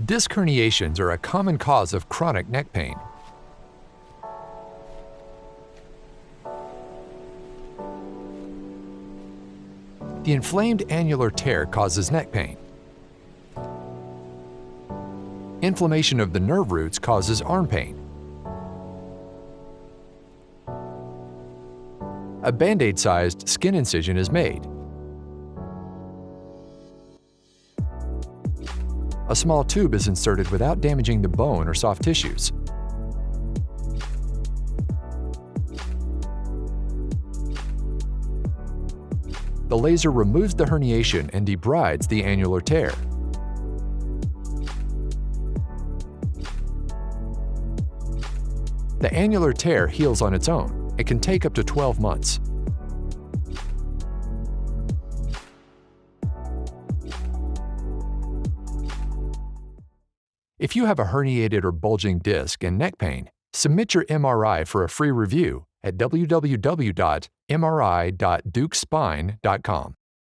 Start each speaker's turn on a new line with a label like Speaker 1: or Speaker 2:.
Speaker 1: Disc herniations are a common cause of chronic neck pain. The inflamed annular tear causes neck pain. Inflammation of the nerve roots causes arm pain. A Band-Aid-sized skin incision is made. A small tube is inserted without damaging the bone or soft tissues. The laser removes the herniation and debrides the annular tear. The annular tear heals on its own. It can take up to 12 months. If you have a herniated or bulging disc and neck pain, submit your MRI for a free review at www.mri.deukspine.com.